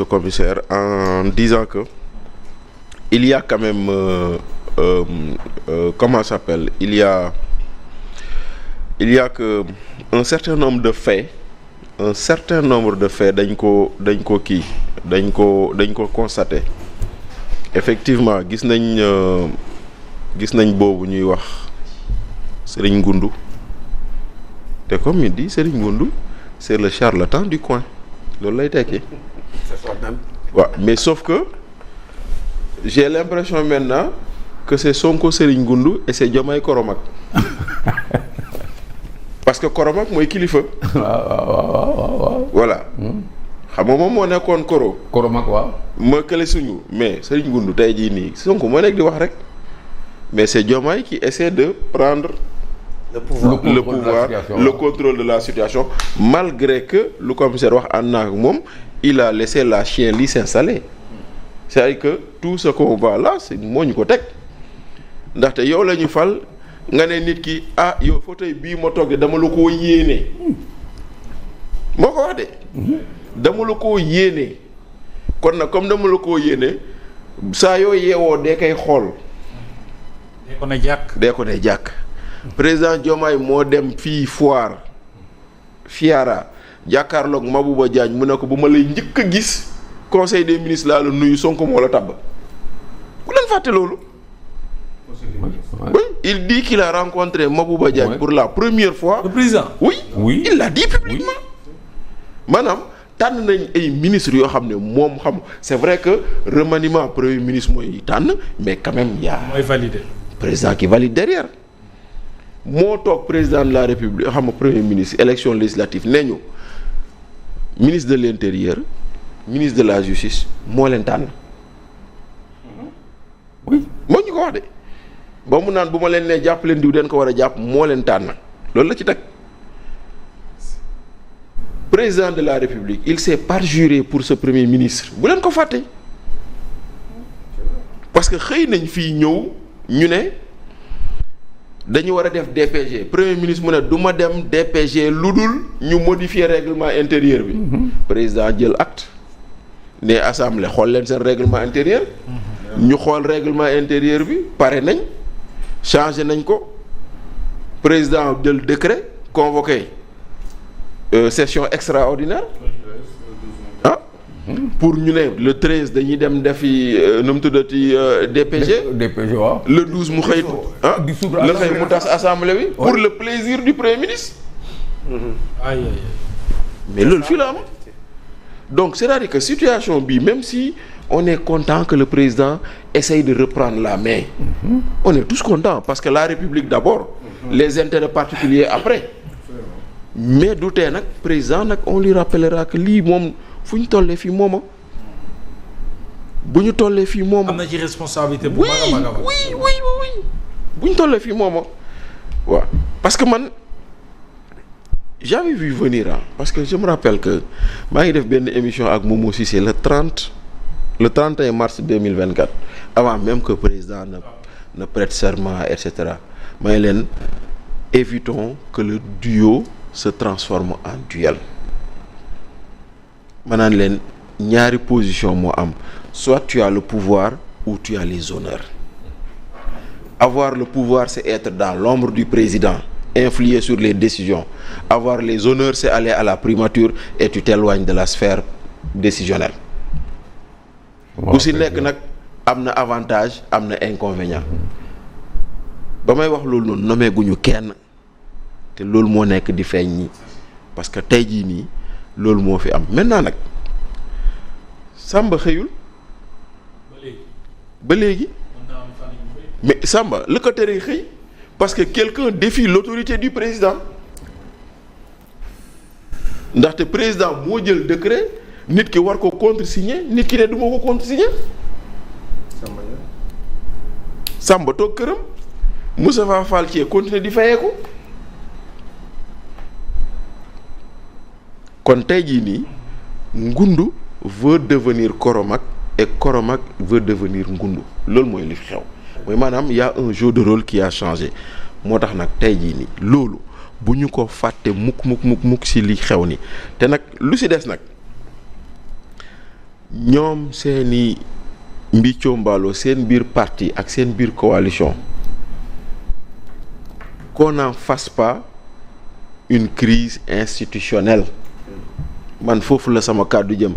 Commissaire en disant que il y a quand même comment ça s'appelle il y a que un certain nombre de faits dañ ko constaté effectivement gis nañ boobu ñuy wax Serigne Ngoundou te comme il dit Serigne Ngoundou c'est le charlatan du coin loolu lay tekki waaw mais sauf que j'ai l'impression maintenant que c'est Sonko Serigne Ngoundou et c'est Diomaye Koromak parce que Koromak mooy kilifa. waaw. voilà. xam nga moom moo nekkoon Koromak waaw. ma kële suñu mais Serigne Ngoundou tey jii nii Sonko moo nekk di wax rek mais c'est Diomaye qui essaie de prendre. le pouvoir le contrôle de la situation malgré que lu commissaire wax ànd naa ak moom il a laissé la chienlit s'installer c'est-à-dire que tout ce qu'on voit là c'est moo ñu ko teg ndaxte yow la ñu fal nga ne nit ki yow fauteuil bii ma toog dama la koo yéene moo ko wax de dama la koo yéene kon nag comme dama la koo yéene saa yoo yeewoo dee koy xool dee ko ne jàkk président Diomaye moo dem fii foire Fiara jàkkaarloog Mabouba Diagne mu ne ko bu ma lay njëkk a gis conseil des ministres laa la nuyu Sonko moo la tabb ku leen fàtte loolu. oui il dit qu'il a rencontré Mabouba Diagne pour la première fois. le président oui il l'a dit publiquement maanaam tànn nañ ay ministres yoo xam ne moom xam c'est vrai que remaniement premier ministre mooy tànn mais quand même mooy validé président qui valide derrière. moo toog président de la république xam nga premier ministre élection législative nee ñu ministre de l'intérieur ministre de la justice moo leen tànn oui moo ñu ko wax de ba mu naan bu ma leen nee jàpp leen diw den ko war a jàpp moo leen tànn loolu la ci teg président de la république il s'est parjuré pour ce premier ministre bu leen ko fàtte parce que xëy nañ fii ñëw ñu ne dañu war a def DPG premier ministre mu ne du ma dem DPG lu dul ñu modifier règlement intérieur bi. président jël acte ne assemblée xool leen seen règlement intérieur. ñu xool règlement intérieur bi pare nañ changé nañ ko président jël décret convoqué session extraordinaire pour ñu ne le 13 dañuy dem defi nu mu tuddati DPG waaw. le 12 mu xëy le xëy mu tas assemblée bi pour le plaisir du premier ministre. mais loolu fii la am donc c'est-à-dire que situation bi même si on est content que le président essaye de reprendre la main. On est tous contents parce que la République d'abord. Les intérêts particuliers après. mais du tee nag président nag on lui rappellera que lii moom. fu ñu tollee fii mooma bu ñu tollee fii mooma. am na ci responsabilité bu mag a mag. oui bu ñu tollee fii mooma waaw parce que man j'avais vu venir parce que je me rappelle que maa ngi def benn émission ak Momo Cissé le 31 mars 2024 avant même que président ne prête serment et cetera maa ngi leen évitons que le duo se transforme en duel. maanaam leen ñaari position moo am soit tu as le pouvoir ou tu as les honneurs. Avoir le pouvoir c'est être dans l'ombre du président, influer sur les décisions. Avoir les honneurs c'est aller à la primature et tu t'éloignes de la sphère décisionnelle. bu si nekk nag am na avantage am na inconvénient. ba may wax loolu noonu nommé guñu kenn te loolu moo nekk di feeñ nii parce que tey jii nii. loolu moo fi am maintenant nag Samba xëyul ba léegi mais Samba la ko teree xëy parce que quelqu'un défie l'autorité du président ndaxte président moo jël décret nit ki war ko contresigner nit ki ne du ma ko contresigner Samba toog këram Moustapha Fall ci continuer di fayeeku kon tey jii nii Ngoundou veut devenir Koromak et Koromak veut devenir Ngoundou loolu mooy li fi xew mooy maanaam y a un jeu de rôle qui a changé moo tax nag tey jii nii loolu bu ñu ko fàtte mukk ci li xew ni te nag lu si des nag ñoom seeni mbiccoo mbaaloo seen biir parti ak seen biir coalition qu'on n'en fasse pas une crise institutionnelle man foofu la sama kàddu jëm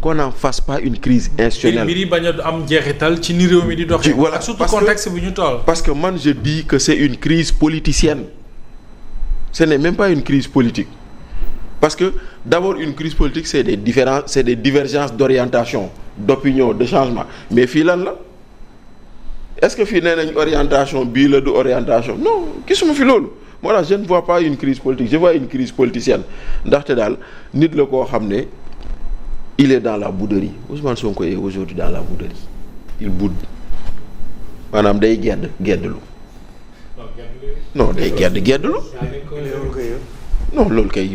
qu'on n'en fasse pas une crise institutionnelle. mbir yi bañ a am jeexital ci ni réew mi di doxee. voilà ak surtout contexte bi ñu toll. parce que man je dis que c'est une crise politicienne ce n'est même pas une crise politique parce que d'abord une crise politique c'est des divergences d'orientation d'opinion de changement mais fii lan la est-ce que fii nee nañ orientation bii la du orientation non gisuma fi loolu. moo tax je ne vois pas une crise politique je vois une crise politicienne ndaxte daal nit la koo xam ne il est dans la bouderie Ousmane Sonko est aujourd'hui dans la bouderie il boude maanaam day geddlu non day geddlu non loolu kay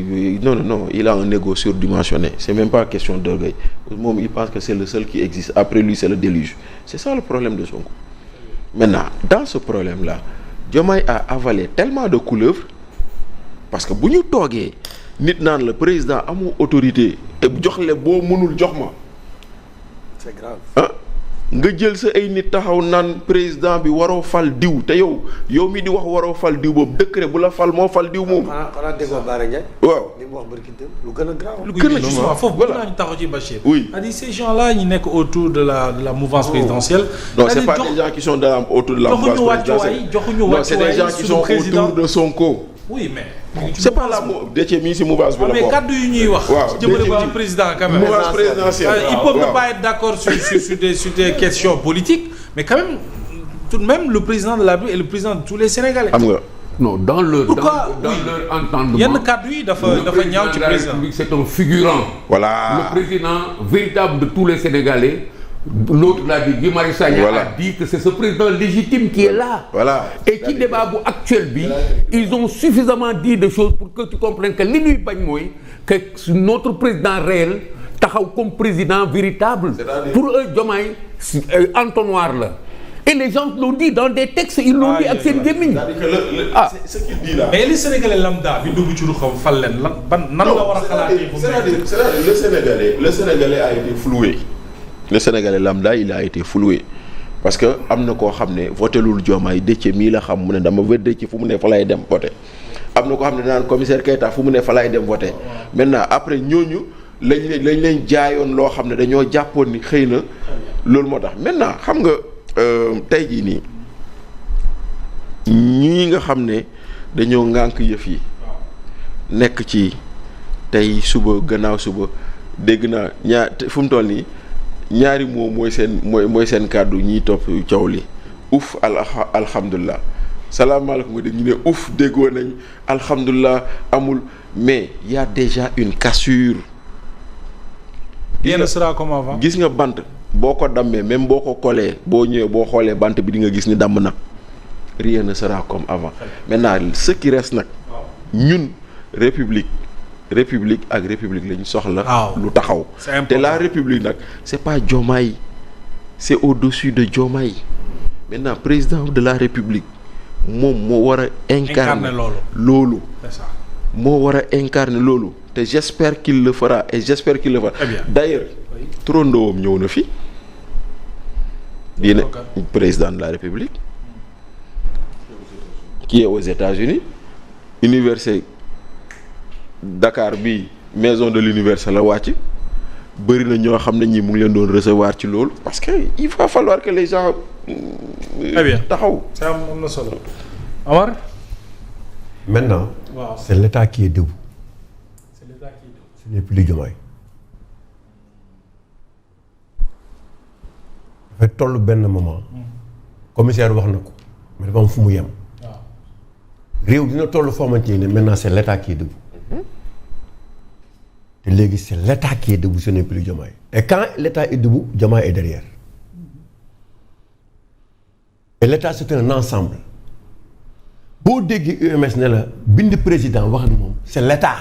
non il a un ego surdimensionné c'est même pas question d'orgueil moom il pense que c'est le seul qui existe après lui c'est le déluge c'est ça le problème de Sonko maintenant dans ce problème là Diomaye a avalé tellement de couleuvres parce que bu ñu toogee nit naan la président amul autorité et jox le boo mënul jox ma. c'est grave. ah nga jël sa ay nit taxaw naan président bi waroo fal diw te yow mi di wax waroo fal diw boobu décret bu la fal moo fal diw moom. xanaa déggoo Bara Ndiaye. waaw li mu wax barki dem lu gën a grave. lu gën a justement foofu bëgg naa ñu taxaw ci Bachir. oui c'est-à-dire ces gens-là ñu nekk autour de la mouvance présidentielle. non c'est pas des gens qui sont autour de la mouvance présidentielle. non c'est des gens qui sont autour de Sonko. oui mais. c'est pas la Déthié mi si mouvance bi la mais kaddu yu ñuy wax. waaw jëmale ko ci président quand même. mouvance présidentielle ils peuvent ne pas être d'accord sur des questions politiques mais quand même tout de même le président de la République est le président de tous les Sénégalais. xam nga. non dans leur entendement yenn kaddu yi dafa ñaaw ci président. c'est un figurant. voilà le président véritable de tous les Sénégalais. L'autre l'a dit, Guy Marius Sagna a dit que c'est ce président légitime qui est là. Voilà. Et qui débat bu actuel bi ils ont suffisamment dit de choses pour que tu comprennes que li ñuy bañ mooy que notre président réel taxaw comme président véritable. Pour eux Diomaye entonnoir la. Et les gens l'ont dit dans des textes, ils l'ont dit ak seen gémmiñ. ce qu'il dit là. mais les Sénégalais lambda bi dugg ci lu xaw fal leen nan la war a xalaatee. c'est-à-dire le Sénégalais a été floué. Le Sénégalais lambda il a été floué parce que am na koo xam ne voté lul Diomaye Déthié mii la xam mu ne dama wér Déthié fu mu ne fa lay dem voté am na koo xam ne naan commissaire Keita fu mu ne fa lay dem voté maintenant après ñooñu lañ leen jaayoon loo xam ne dañoo jàppoon ni xëy na loolu moo tax maintenant xam nga tey jii nii ñii nga xam ne dañoo ŋànk yëf yi nekk ci tey suba gannaaw suba dégg naa fu mu toll nii. ñaari moom mooy seen kàddu ñiy topp coow li uf alhamdulilah salaamaaleykum nga dégg ñu ne uf déggoo nañ alhamdulilah amul mais y a déjà une cassure. rien ne sera comme avant. gis nga bant boo ko dammee même boo ko kolee boo ñëwee boo xoolee bant bi di nga gis ni damm na rien ne sera comme avant maintenant ce qui reste nag ñun république ak république lañu soxla. lu taxaw. te la république nag c'est pas Diomaye c'est au-dessus de Diomaye maintenant président de la république moom moo war a incarner loolu. c'est ça. moo war a incarner loolu te j'espère qu'il le fera et j'espère qu'il le fera. d'ailleurs trondoom ñëw na fi. dina président de la république qui est aux États-Unis université Dakar bi maison de l'université la wàcc bëri na ñoo xam ne ñi mu ngi leen doon recevoir ci loolu parce que il va falloir que les gens taxaw. ça am na solo. Amar. Maintenant. waaw c'est l'État qui est debout. c'est l'État qui est debout. Ce n'est plus Diomaye. dafay toll benn moment. commissaire wax na ko mais dafa am fu mu yem. waaw. réew dina toll foo xamante ne maintenant c'est l'État qui est debout. te léegi c'est l'État qui est debout ce n'est plus Diomaye. Et quand l'État est debout Diomaye est derrière. Et l'État c'est un ensemble. boo déggee UMS ne la bind président wax ak moom c'est l'État.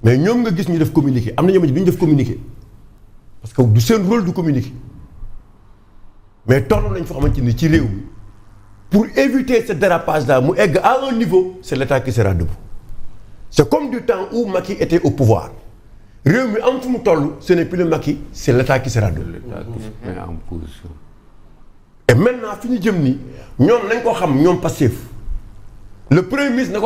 mais ñoom nga gis ñu def communiqué am na ñoom bi ñu def communiqué parce que du seen rôle du communiquer mais toll nañ foo xamante ni ci réew mi pour éviter ce dérapage là mu egg à un niveau c'est l'État qui sera debout. C'est comme du temps où Macky était au pouvoir réew mi am fu mu toll ce n'est plus le Macky c'est l'État qui sera debout. L'État qui se met en position. et maintenant fi ñu jëm nii ñoom nañ ko xam ñoom Pastef le premier ministre na ko